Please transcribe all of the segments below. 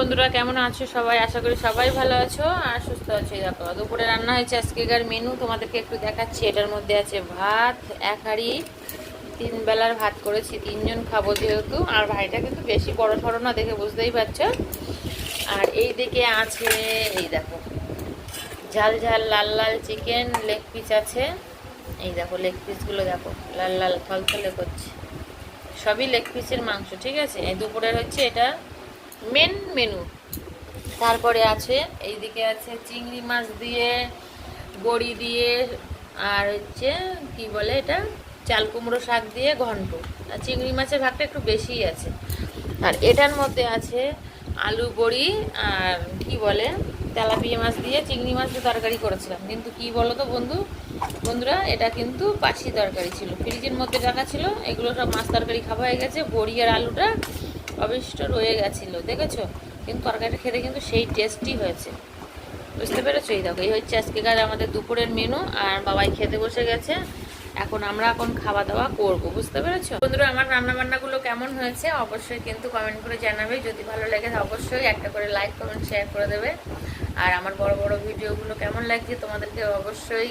বন্ধুরা, কেমন আছো সবাই? আশা করি সবাই ভালো আছো আর সুস্থ আছো। দেখো দুপুরে রান্না হয়েছে আজকেকার মেনু তোমাদেরকে একটু দেখাচ্ছি। এটার মধ্যে আছে ভাত, এক হাঁড়ি 3 বেলার ভাত করেছি, 3জন খাবো যেহেতু। আর ভাইটা কিন্তু বেশি বড় সড়ো না, দেখে বুঝতেই পারছো। আর এই দিকে আছে, এই দেখো ঝাল ঝাল লাল লাল চিকেন লেগ পিস আছে। এই দেখো লেগ পিসগুলো দেখো লাল লাল থলথলে করছে, সবই লেগ পিসের মাংস। ঠিক আছে, এই দুপুরের হচ্ছে এটা মেন মেনু। তারপরে আছে এইদিকে আছে চিংড়ি মাছ দিয়ে, বড়ি দিয়ে, আর হচ্ছে কি বলে এটা, চাল কুমড়ো শাক দিয়ে ঘন্ট। আর চিংড়ি মাছের ভাগটা একটু বেশিই আছে। আর এটার মধ্যে আছে আলু বড়ি আর কি বলে তেলাপিয়া মাছ দিয়ে চিংড়ি মাছ দিয়ে তরকারি করেছিলাম। কিন্তু কি বলো তো বন্ধুরা, এটা কিন্তু বাসি তরকারি ছিল, ফ্রিজের মধ্যে রাখা ছিল। এগুলো সব মাছ তরকারি খাওয়া হয়ে গেছে, বড়ি আর আলুটা অবশিষ্ট রয়ে গেছিলো, দেখেছো? কিন্তু তরকারিটা খেতে কিন্তু সেই টেস্টি হয়েছে, বুঝতে পেরেছো? এই দেখো এই হচ্ছে আজকেকার আমাদের দুপুরের মেনু। আর বাবাই খেতে বসে গেছে, এখন খাওয়া দাওয়া করবো, বুঝতে পেরেছো? বন্ধুরা, আমার রান্না বান্নাগুলো কেমন হয়েছে অবশ্যই কিন্তু কমেন্ট করে জানাবে। যদি ভালো লাগে অবশ্যই একটা করে লাইক কমেন্ট শেয়ার করে দেবে। আর আমার বড় বড় ভিডিওগুলো কেমন লাগছে তোমাদেরকে অবশ্যই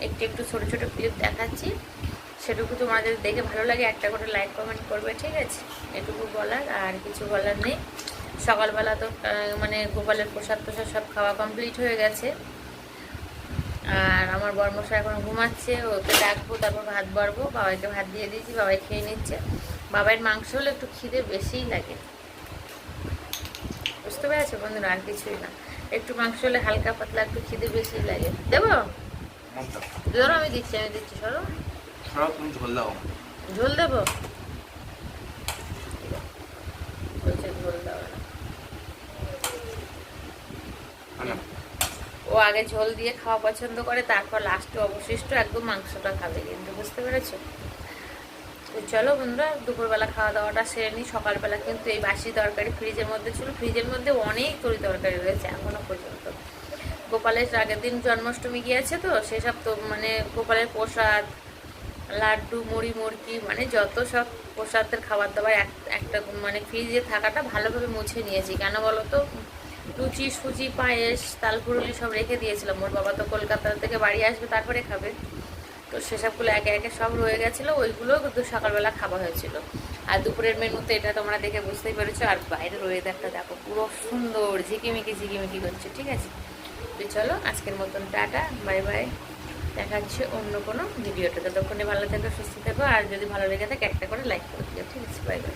একটু একটু ছোট ছোট ক্লিপ দেখাচ্ছি, সেটুকু তোমাদের দেখে ভালো লাগে একটা করে লাইক কমেন্ট করবে, ঠিক আছে? এটুকু বলার, আর কিছু বলার নেই। সকালবেলা তো মানে গোপালের প্রসাদ টোসাদ সব খাওয়া কমপ্লিট হয়ে গেছে। আর আমার বরমশাই এখন ঘুমাচ্ছে, ওকে ডাকবো, তারপর ভাত বাড়বো। বাবাইকে ভাত দিয়ে দিয়েছি, বাবাই খেয়ে নিচ্ছে। বাবাইয়ের মাংস হলে একটু খিদে বেশিই লাগে, বুঝতে পেরেছো বন্ধুরা? আর কিছুই না, একটু মাংস হলে হালকা পাতলা একটু খিদে বেশি লাগে। দেবো? ধরো আমি দিচ্ছি সরো। তুমি ঝোল দাও। ঝোল দেবো? বলছে ঝোল দেওয়া না। ও আগে ঝোল দিয়ে খাওয়া পছন্দ করে, তারপর লাস্টে অবশিষ্ট একদম মাংসটা খাবে, কিন্তু বুঝতে পেরেছো? তো চলো বন্ধুরা, দুপুরবেলা খাওয়া দাওয়াটা সেরে নিই। সকালবেলা কিন্তু এই বাসি তরকারি ফ্রিজের মধ্যে ছিল, ফ্রিজের মধ্যে অনেক তরকারি রয়েছে এখনো পর্যন্ত। গোপালের আগের দিন জন্মাষ্টমী গিয়েছে, তো সেসব তো মানে গোপালের প্রসাদ, লাড্ডু, মুড়ি মুড়কি, মানে যত সব প্রসাদের খাবার দাবার একটা মানে ফ্রিজে থাকাটা ভালোভাবে মুছে নিয়েছি। কেন বলো তো, লুচি সুজি পায়েস তালপুরুলি সব রেখে দিয়েছিলাম। ওর বাবা তো কলকাতা থেকে বাড়ি আসবে, তারপরে খাবে। তো সেসবগুলো একে একে সব রয়ে গেছিলো, ওইগুলো কিন্তু সকালবেলা খাওয়া হয়েছিল। আর দুপুরের মেনুতে এটা তোমরা দেখে বুঝতেই পেরেছো। আর বাইরের ওয়েদারটা দেখো, পুরো সুন্দর ঝিকিমিকি করছে, ঠিক আছে? তো চলো আজকের মতন টাটা, বাই বাই। দেখা হচ্ছে অন্য কোনো ভিডিওটা। ততক্ষণে ভালো থেকো, সুস্থ থেকো। আর যদি ভালো লেগে থাকে একটা করে লাইক করে দিও, ঠিক আছে? Bye bye.